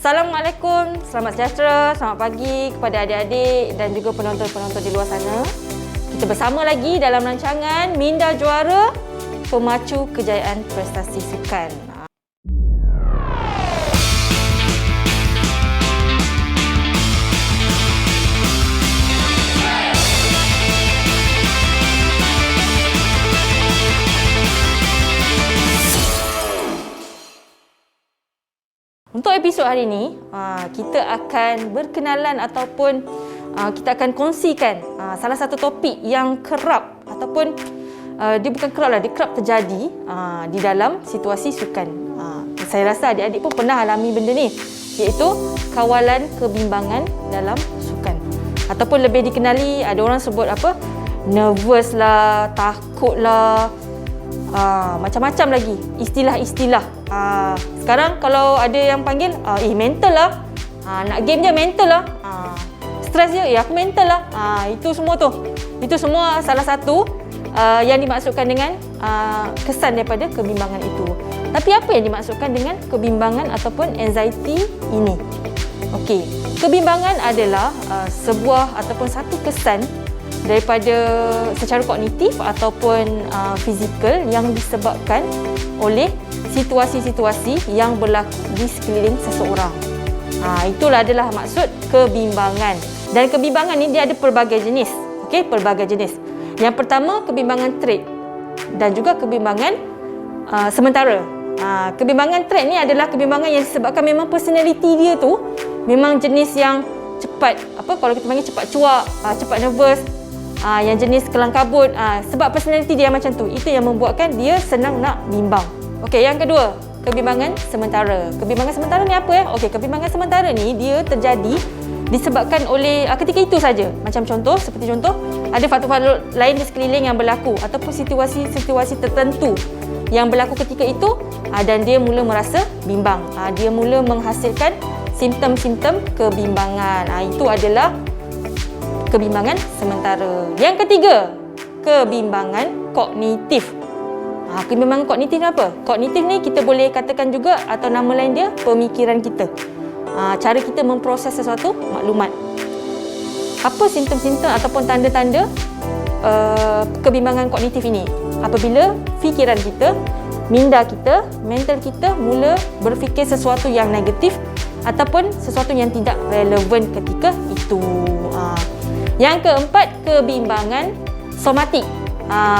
Assalamualaikum, selamat sejahtera, selamat pagi kepada adik-adik dan juga penonton-penonton di luar sana. Kita bersama lagi dalam rancangan Minda Juara, Pemacu Kejayaan Prestasi Sukan. Untuk episod hari ini, kita akan berkenalan ataupun kita akan kongsikan salah satu topik yang kerap ataupun dia bukan kerap lah, dia kerap terjadi di dalam situasi sukan. Saya rasa adik-adik pun pernah alami benda ni, iaitu kawalan kebimbangan dalam sukan. Ataupun lebih dikenali, ada orang sebut apa? Nervous lah, takut lah, macam-macam lagi istilah-istilah. Sekarang kalau ada yang panggil mental lah, nak game je mental lah, stres je aku mental lah, itu semua salah satu yang dimaksudkan dengan kesan daripada kebimbangan itu. Tapi apa yang dimaksudkan dengan kebimbangan ataupun anxiety ini? Okey, kebimbangan adalah sebuah ataupun satu kesan daripada secara kognitif ataupun fizikal yang disebabkan oleh situasi-situasi yang berlaku di sekeliling seseorang. Itulah adalah maksud kebimbangan. Dan kebimbangan ni dia ada pelbagai jenis. Okey, pelbagai jenis. Yang pertama, kebimbangan trait dan juga kebimbangan sementara. Kebimbangan trait ni adalah kebimbangan yang disebabkan memang personality dia tu memang jenis yang cepat, kalau kita panggil cepat cuak, cepat nervous, yang jenis kelang kabut, sebab personality dia macam tu. Itu yang membuatkan dia senang nak bimbang. Okey, yang kedua, kebimbangan sementara. Kebimbangan sementara ni apa? Okey, kebimbangan sementara ni dia terjadi disebabkan oleh ketika itu saja. Seperti contoh, ada faktor-faktor lain di sekeliling yang berlaku ataupun situasi-situasi tertentu yang berlaku ketika itu, dan dia mula merasa bimbang. Dia mula menghasilkan simptom-simptom kebimbangan. Itu adalah kebimbangan sementara. Yang ketiga, kebimbangan kognitif. Kebimbangan kognitif ni apa? Kognitif ni kita boleh katakan juga, atau nama lain dia, pemikiran kita. Cara kita memproses sesuatu maklumat. Apa simptom-simptom ataupun tanda-tanda kebimbangan kognitif ini? Apabila fikiran kita, minda kita, mental kita mula berfikir sesuatu yang negatif ataupun sesuatu yang tidak relevan ketika itu. Yang keempat, kebimbangan somatik.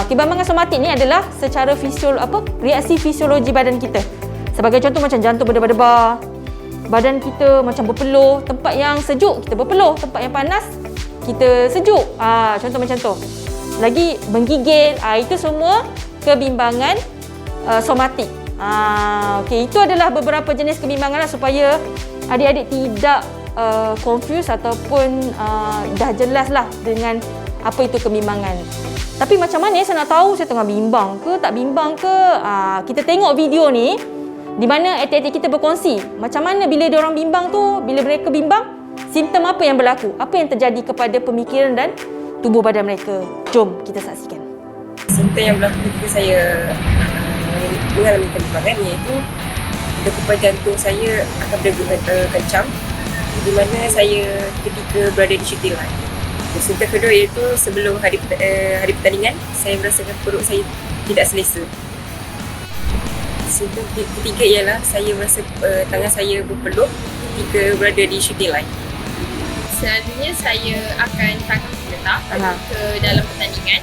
Kebimbangan somatik ni adalah secara reaksi fisiologi badan kita. Sebagai contoh, macam jantung berdebar-debar, badan kita macam berpeluh, tempat yang sejuk kita berpeluh, tempat yang panas kita sejuk. Contoh macam tu. Lagi menggigil, itu semua kebimbangan somatik. Okey, itu adalah beberapa jenis kebimbangan lah, supaya adik-adik tidak confuse ataupun dah jelas lah dengan apa itu kebimbangan. Tapi macam mana saya nak tahu saya tengah bimbang ke tak bimbang ke? Kita tengok video ni di mana adik-adik kita berkongsi macam mana bila dia orang bimbang tu, bila mereka bimbang, simptom apa yang berlaku, apa yang terjadi kepada pemikiran dan tubuh badan mereka. Jom kita saksikan. Simptom yang berlaku ketika saya mengalami kebimbangan, iaitu degupan jantung saya akan berdegup kencang, di mana saya ketika berada di shooting line. Simptom kedua iaitu sebelum hari pertandingan, saya merasakan perut saya tidak selesa. Simptom ketiga ialah saya merasa tangan saya berpeluh ketika berada di shooting line. Selalunya saya akan tangkap senjata ke dalam pertandingan,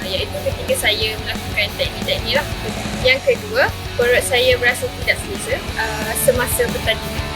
iaitu ketika saya melakukan teknik-teknik lah. Yang kedua, perut saya berasa tidak selesa semasa pertandingan.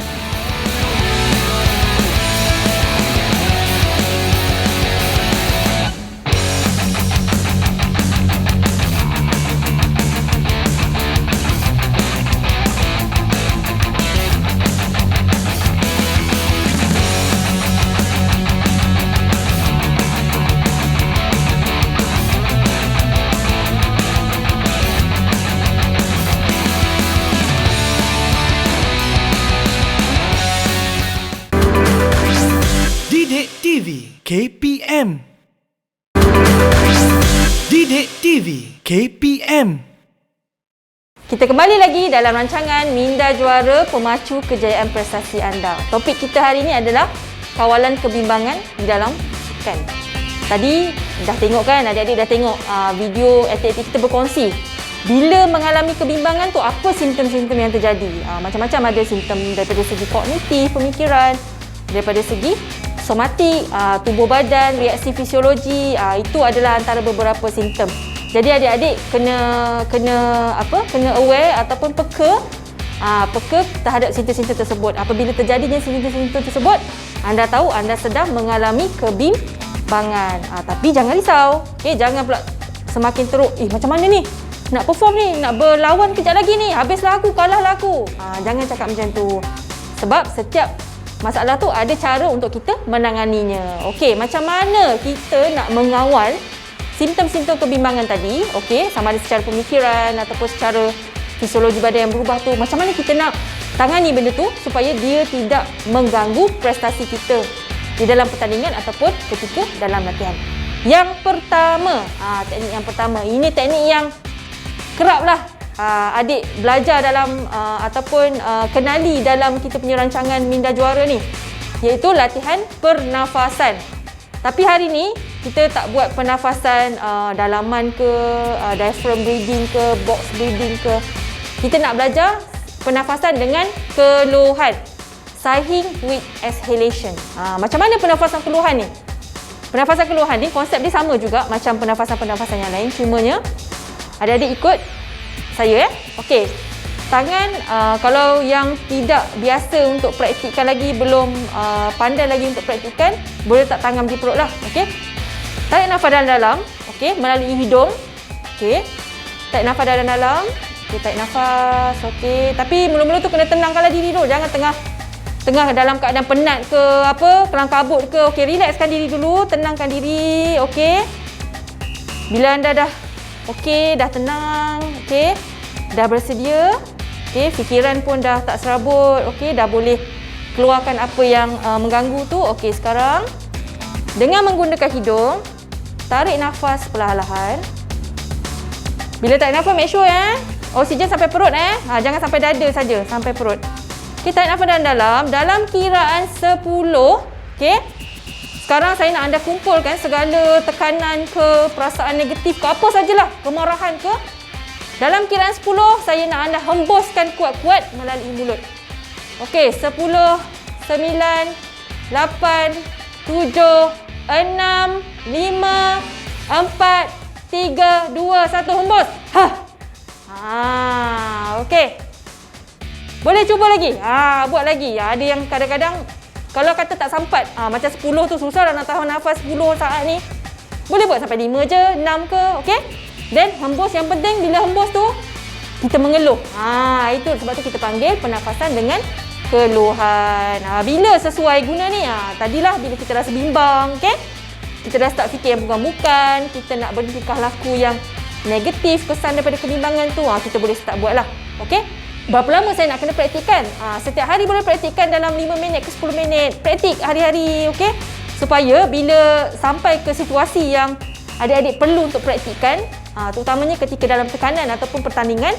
KPM. Didik TV KPM. Kita kembali lagi dalam rancangan Minda Juara Pemacu Kejayaan Prestasi Anda. Topik kita hari ini adalah kawalan kebimbangan di dalam sukan. Tadi dah tengok kan, adik-adik dah tengok video atlet kita berkongsi. Bila mengalami kebimbangan tu, apa simptom-simptom yang terjadi? Macam-macam ada simptom daripada segi kognitif, pemikiran, daripada segi somatik, tubuh badan, reaksi fisiologi. Itu adalah antara beberapa simptom. Jadi adik-adik kena aware ataupun peka terhadap simptom-simptom tersebut. Apabila terjadinya simptom-simptom tersebut, anda tahu anda sedang mengalami kebimbangan. Tapi jangan risau. Okey, jangan pula semakin teruk. Macam mana ni? Nak perform ni, nak berlawan kejap lagi ni. Habislah aku, kalahlah aku. Jangan cakap macam tu. Sebab setiap masalah tu ada cara untuk kita menanganinya. Okey, macam mana kita nak mengawal simptom-simptom kebimbangan tadi, okey, sama ada secara pemikiran ataupun secara fisiologi badan yang berubah tu, macam mana kita nak tangani benda tu supaya dia tidak mengganggu prestasi kita di dalam pertandingan ataupun ketika dalam latihan. Yang pertama, teknik yang pertama, ini teknik yang kerap lah adik belajar dalam ataupun kenali dalam kita punya rancangan Minda Juara ni, iaitu latihan pernafasan. Tapi hari ni kita tak buat pernafasan dalaman ke, diaphragm breathing ke, box breathing ke. Kita nak belajar pernafasan dengan keluhan. Sighing with exhalation. Macam mana pernafasan keluhan ni? Pernafasan keluhan ni konsep dia sama juga macam pernafasan-pernafasan yang lain. Cumanya adik-adik ikut saya Okey. Tangan kalau yang tidak biasa untuk praktikkan lagi, belum pandai lagi untuk praktikkan, boleh letak tangan di perut lah. Okey. Tarik nafas dalam-dalam, okey, melalui hidung. Okey. Tarik nafas dalam-dalam. Okey, tarik nafas. Okey. Tapi mula-mula tu kena tenangkanlah diri dulu. Jangan tengah dalam keadaan penat ke kelang kabut ke. Okey, relaxkan diri dulu, tenangkan diri. Okey. Bila anda dah okey, dah tenang, okey, dah bersedia, okey, fikiran pun dah tak serabut, okey, dah boleh keluarkan apa yang mengganggu tu. Okey, sekarang dengan menggunakan hidung, tarik nafas perlahan-lahan. Bila tarik nafas, make sure oksigen sampai perut jangan sampai dada saja, sampai perut. Okey, tarik nafas dalam-dalam dalam kiraan 10. Okey. Sekarang saya nak anda kumpulkan segala tekanan ke, perasaan negatif ke, apa sajalah, kemarahan ke. Dalam kiraan 10, saya nak anda hembuskan kuat-kuat melalui mulut. Okey, 10, 9, 8, 7, 6, 5, 4, 3, 2, 1, hembus. Okey. Boleh cuba lagi. Buat lagi. Ada yang kadang-kadang kalau kata tak sampai, macam 10 tu susah dah nak tahan nafas 10 saat ni. Boleh buat sampai 5 je, 6 ke, okey? Then hembus, yang penting bila hembus tu kita mengeluh. Itu sebab tu kita panggil pernafasan dengan keluhan. Bila sesuai guna ni, tadilah bila kita rasa bimbang, okey? Kita dah start fikir yang bukan-bukan, kita nak bertingkah laku yang negatif, kesan daripada kebimbangan tu, kita boleh start buatlah, okey? Berapa lama saya nak kena praktikkan? Setiap hari boleh praktikkan dalam 5 minit ke 10 minit. Praktik hari-hari, okey? Supaya bila sampai ke situasi yang adik-adik perlu untuk praktikkan, terutamanya ketika dalam tekanan ataupun pertandingan,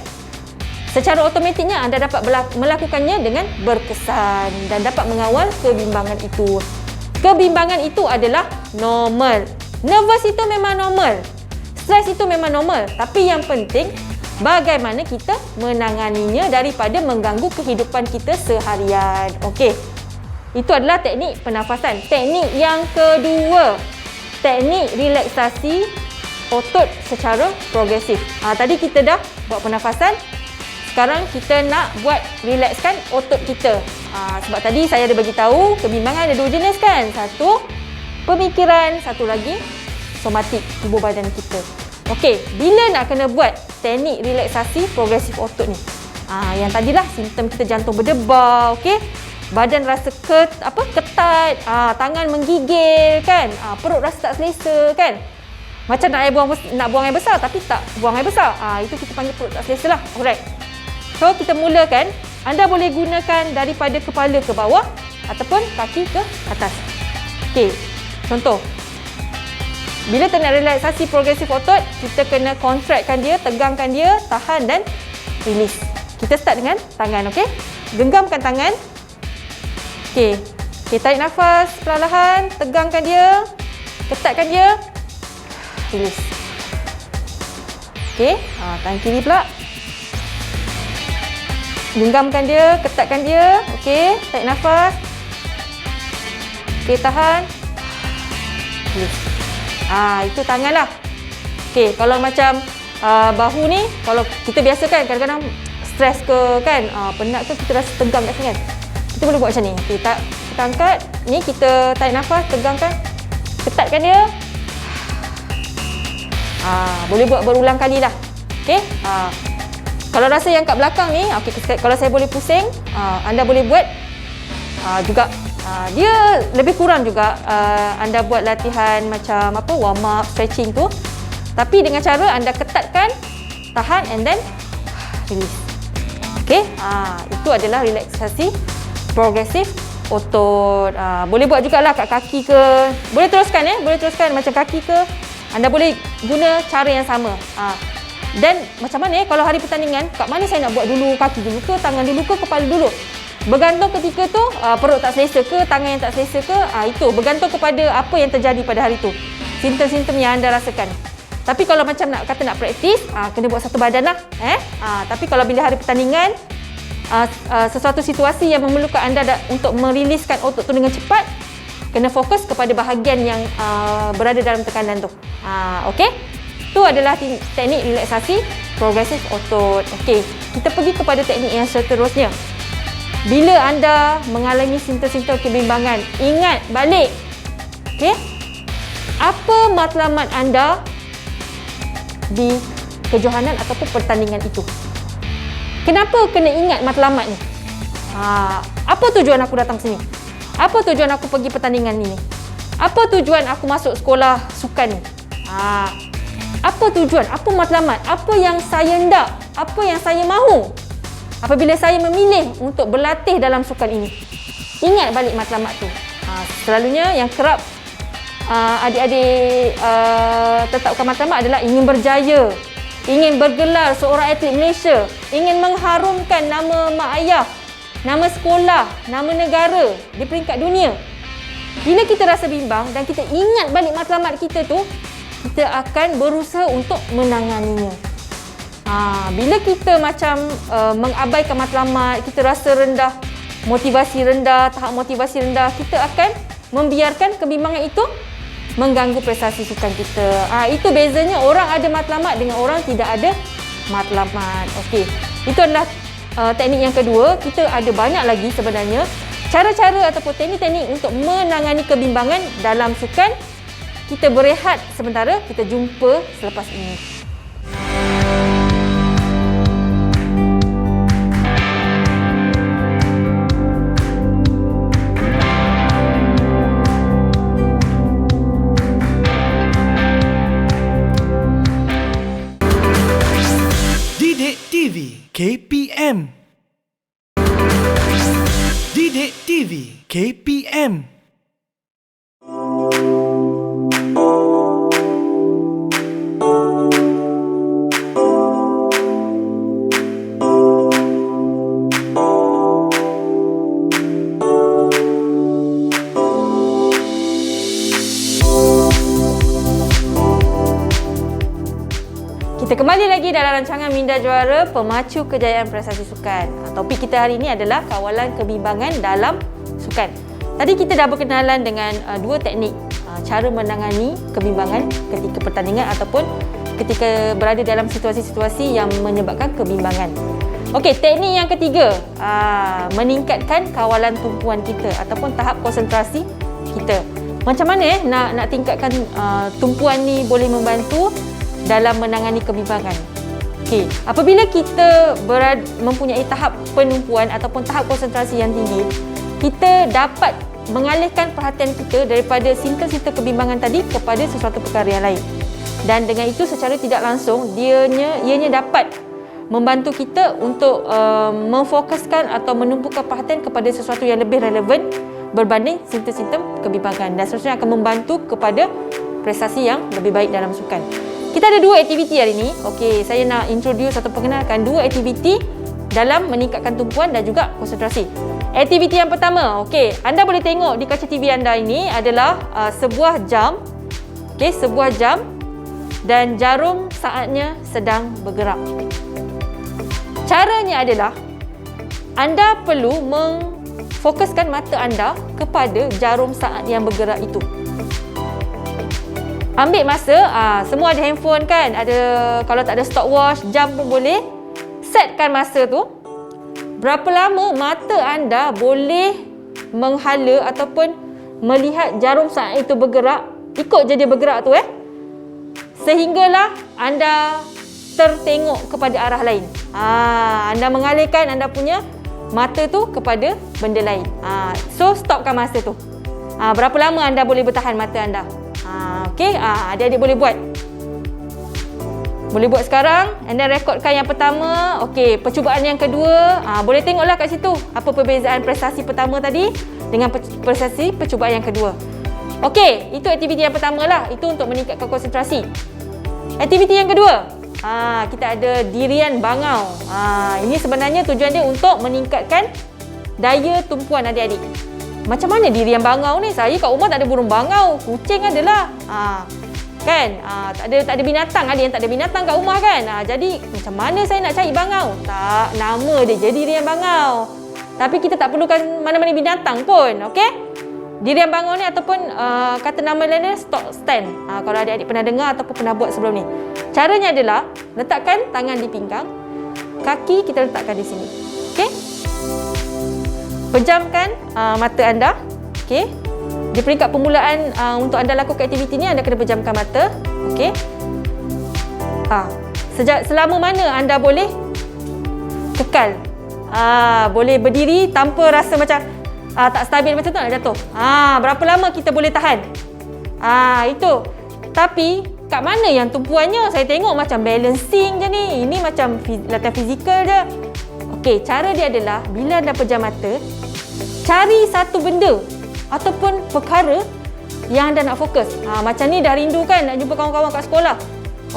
secara automatiknya anda dapat melakukannya dengan berkesan dan dapat mengawal kebimbangan itu. Kebimbangan itu adalah normal. Nervous itu memang normal. Stres itu memang normal. Tapi yang penting, bagaimana kita menanganinya daripada mengganggu kehidupan kita seharian. Okey. Itu adalah teknik pernafasan. Teknik yang kedua, teknik relaksasi otot secara progresif. Tadi kita dah buat pernafasan. Sekarang kita nak buat relaxkan otot kita. Sebab tadi saya ada bagi tahu kebimbangan ada 2 jenis kan. Satu pemikiran, satu lagi somatik, tubuh badan kita. Okey, bila nak kena buat teknik relaksasi progresif otot ni? Yang tadilah simptom kita jantung berdebar, okey? Badan rasa ketat, tangan menggigil kan? Perut rasa tak selesa kan? Macam nak buang air besar tapi tak buang air besar. Itu kita panggil perut tak selesa lah. Alright. So kita mulakan, anda boleh gunakan daripada kepala ke bawah ataupun kaki ke atas. Okey. Contoh. Bila kita nak relaksasi progresif otot, kita kena kontrakkan dia, tegangkan dia, tahan dan release. Kita start dengan tangan, okey? Genggamkan tangan. Okey. Okey, tarik nafas perlahan, tegangkan dia, ketatkan dia. Release. Okey, tangan kiri pula. Genggamkan dia, ketatkan dia. Okey, tarik nafas. Okey, tahan. Release. Itu tangan lah. Okey, kalau macam bahu ni, kalau kita biasa kan kadang-kadang stres ke kan, penat ke, kita rasa tegang kat sini kan. Kita boleh buat macam ni. Okey, kita angkat. Ni kita tarik nafas, tegangkan. Ketatkan dia. Boleh buat berulang kali lah. Okey. Kalau rasa yang kat belakang ni, kalau saya boleh pusing, anda boleh buat juga. Dia lebih kurang juga anda buat latihan macam warm up, stretching tu. Tapi dengan cara anda ketatkan, tahan and then release. Okey, itu adalah relaksasi progresif otot. Boleh buat jugalah kat kaki ke. Boleh teruskan macam kaki ke. Anda boleh guna cara yang sama. Dan macam mana kalau hari pertandingan, kat mana saya nak buat dulu, kaki dulu ke, tangan dulu ke, kepala dulu. Bergantung ketika tu perut tak selesa ke, tangan yang tak selesa ke, itu bergantung kepada apa yang terjadi pada hari tu. Simptom-simptom yang anda rasakan. Tapi kalau macam nak praktis, kena buat satu badan lah. Tapi kalau bila hari pertandingan, sesuatu situasi yang memerlukan anda untuk meriliskan otot tu dengan cepat, kena fokus kepada bahagian yang berada dalam tekanan tu. Okey? Itu adalah teknik relaksasi progresif otot. Okey, kita pergi kepada teknik yang seterusnya. Bila anda mengalami simptom-simptom kebimbangan, ingat balik. Okey? Apa matlamat anda di kejohanan ataupun pertandingan itu? Kenapa kena ingat matlamat ni? Apa tujuan aku datang sini? Apa tujuan aku pergi pertandingan ni? Apa tujuan aku masuk sekolah sukan ni? Apa tujuan? Apa matlamat? Apa yang saya hendak? Apa yang saya mahu apabila saya memilih untuk berlatih dalam sukan ini? Ingat balik matlamat tu. Selalunya yang kerap adik-adik tetapkan matlamat adalah ingin berjaya, ingin bergelar seorang atlet Malaysia, ingin mengharumkan nama mak ayah, nama sekolah, nama negara di peringkat dunia. Bila kita rasa bimbang dan kita ingat balik matlamat kita tu, kita akan berusaha untuk menanganinya. Bila kita macam mengabaikan matlamat, kita rasa rendah, motivasi rendah, tahap motivasi rendah, kita akan membiarkan kebimbangan itu mengganggu prestasi sukan kita. Itu bezanya orang ada matlamat dengan orang tidak ada matlamat. Okey, itu adalah teknik yang kedua. Kita ada banyak lagi sebenarnya cara-cara ataupun teknik-teknik untuk menangani kebimbangan dalam sukan. Kita berehat sementara, kita jumpa selepas ini. Didik TV KPM. Didik TV KPM. Kita kembali lagi dalam rancangan Minda Juara Pemacu Kejayaan Prestasi Sukan. Topik kita hari ini adalah kawalan kebimbangan dalam sukan. Tadi kita dah berkenalan dengan dua teknik cara menangani kebimbangan ketika pertandingan ataupun ketika berada dalam situasi-situasi yang menyebabkan kebimbangan. Okey, teknik yang ketiga, meningkatkan kawalan tumpuan kita ataupun tahap konsentrasi kita. Macam mana nak tingkatkan tumpuan ni boleh membantu dalam menangani kebimbangan. Okey, apabila kita mempunyai tahap penumpuan ataupun tahap konsentrasi yang tinggi, kita dapat mengalihkan perhatian kita daripada simptom-simptom kebimbangan tadi kepada sesuatu perkara yang lain. Dan dengan itu secara tidak langsung ianya dapat membantu kita untuk memfokuskan atau menumpukan perhatian kepada sesuatu yang lebih relevan berbanding simptom-simptom kebimbangan, dan seterusnya akan membantu kepada prestasi yang lebih baik dalam sukan. Kita ada 2 aktiviti hari ni. Okey, saya nak introduce atau perkenalkan 2 aktiviti dalam meningkatkan tumpuan dan juga konsentrasi. Aktiviti yang pertama, okey, anda boleh tengok di kaca TV anda ini adalah sebuah jam. Okey, sebuah jam dan jarum saatnya sedang bergerak. Caranya adalah anda perlu memfokuskan mata anda kepada jarum saat yang bergerak itu. Ambil masa, semua ada handphone kan, ada, kalau tak ada stopwatch, jam pun boleh. Setkan masa tu. Berapa lama mata anda boleh menghala ataupun melihat jarum saat itu bergerak, ikut je dia bergerak tu sehinggalah anda tertengok kepada arah lain. Anda mengalihkan anda punya mata tu kepada benda lain. So stopkan masa tu. Berapa lama anda boleh bertahan mata anda? Okey, adik-adik boleh buat. Boleh buat sekarang. Anda rekodkan yang pertama. Okey, percubaan yang kedua. Boleh tengoklah kat situ apa perbezaan prestasi pertama tadi dengan prestasi percubaan yang kedua. Okey, itu aktiviti yang pertama lah. Itu untuk meningkatkan konsentrasi. Aktiviti yang kedua. Kita ada dirian bangau. Ini sebenarnya tujuan dia untuk meningkatkan daya tumpuan adik-adik. Macam mana dirian bangau ni? Saya kat rumah tak ada burung bangau. Kucing adalah. Kan? Tak ada binatang. Ada yang tak ada binatang kat rumah kan? Jadi macam mana saya nak cari bangau? Tak, nama dia je dirian bangau. Tapi kita tak perlukan mana-mana binatang pun. Okey? Dirian bangau ni ataupun kata nama lainnya stop stand. Kalau adik-adik pernah dengar ataupun pernah buat sebelum ni. Caranya adalah letakkan tangan di pinggang. Kaki kita letakkan di sini. Okey? Pejamkan mata anda. Okey. Di peringkat permulaan untuk anda lakukan aktiviti ni, anda kena pejamkan mata. Okey. Selama mana anda boleh kekal. Boleh berdiri tanpa rasa macam tak stabil macam tu nak jatuh. Berapa lama kita boleh tahan? Itu. Tapi kat mana yang tumpuannya? Saya tengok macam balancing je ni. Ini macam latihan fizikal je. Okey, cara dia adalah bila anda pejam mata, cari satu benda ataupun perkara yang anda nak fokus. Macam ni dah rindu kan nak jumpa kawan-kawan kat sekolah.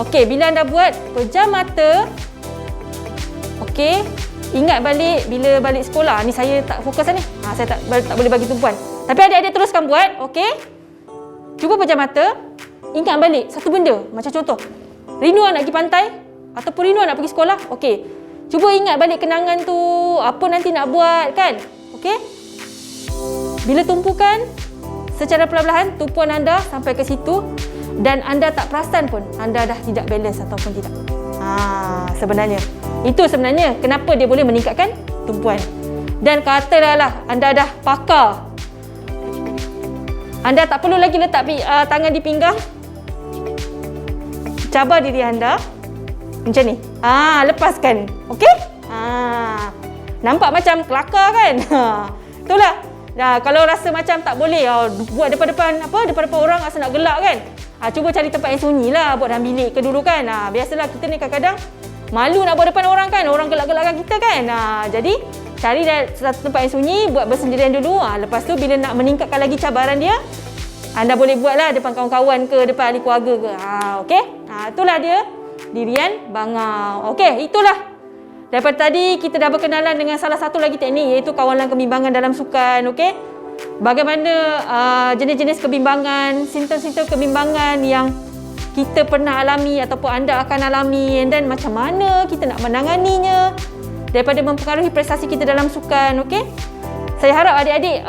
Okey, bila anda buat, pejam mata. Okey, ingat balik bila balik sekolah. Ni saya tak fokus ni. Saya tak boleh bagi tumpuan. Tapi adik-adik teruskan buat. Okey. Cuba pejam mata. Ingat balik satu benda. Macam contoh, rindu nak pergi pantai ataupun rindu nak pergi sekolah. Okey. Cuba ingat balik kenangan tu, apa nanti nak buat kan? Okey? Bila tumpukan secara perlahan-lahan tumpuan anda sampai ke situ dan anda tak perasan pun anda dah tidak balance ataupun tidak. Sebenarnya itu sebenarnya kenapa dia boleh meningkatkan tumpuan. Dan katalah anda dah pakar. Anda tak perlu lagi letak tangan di pinggang. Cabar diri anda macam ni. Lepaskan. Okey? Nampak macam kelakar kan? Itulah. Kalau rasa macam tak boleh buat depan-depan orang rasa nak gelak kan? Cuba cari tempat yang sunyi lah, buat dalam bilik ke dulu kan. Biasalah kita ni kadang-kadang malu nak buat depan orang kan, orang gelak-gelakkan kita kan. Jadi cari satu tempat yang sunyi, buat bersendirian dulu. Lepas tu bila nak meningkatkan lagi cabaran dia, anda boleh buatlah depan kawan-kawan ke, depan ahli keluarga ke. Okey? Itulah dia. Dirian bangau. Okey, itulah. Daripada tadi kita dah berkenalan dengan salah satu lagi teknik, iaitu kawalan kebimbangan dalam sukan. Okey? Bagaimana jenis-jenis kebimbangan, simptom-simptom kebimbangan yang kita pernah alami ataupun anda akan alami, dan macam mana kita nak menanganinya daripada mempengaruhi prestasi kita dalam sukan. Okey? Saya harap adik-adik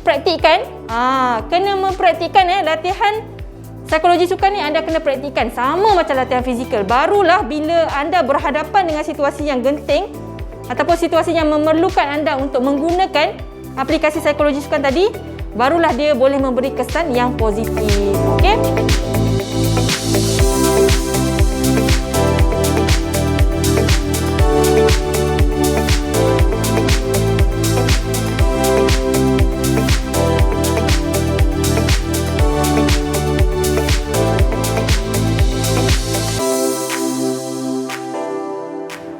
praktikkan. Kena mempraktikkan latihan psikologi sukan ni. Anda kena praktikkan sama macam latihan fizikal. Barulah bila anda berhadapan dengan situasi yang genting ataupun situasi yang memerlukan anda untuk menggunakan aplikasi psikologi sukan tadi, barulah dia boleh memberi kesan yang positif. Okey?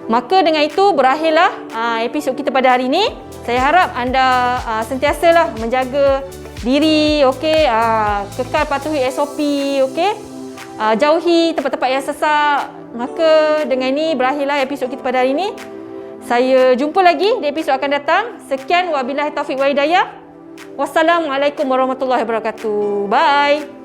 Maka dengan itu berakhirlah episod kita pada hari ini. Saya harap anda sentiasalah menjaga diri, okey, kekal patuhi SOP, okey. jauhi tempat-tempat yang sesak. Maka dengan ini berakhirlah episod kita pada hari ini. Saya jumpa lagi di episod akan datang. Sekian, wabillahi taufiq wa hidayah. Wassalamualaikum warahmatullahi wabarakatuh. Bye.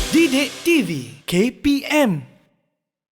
Didik TV KPM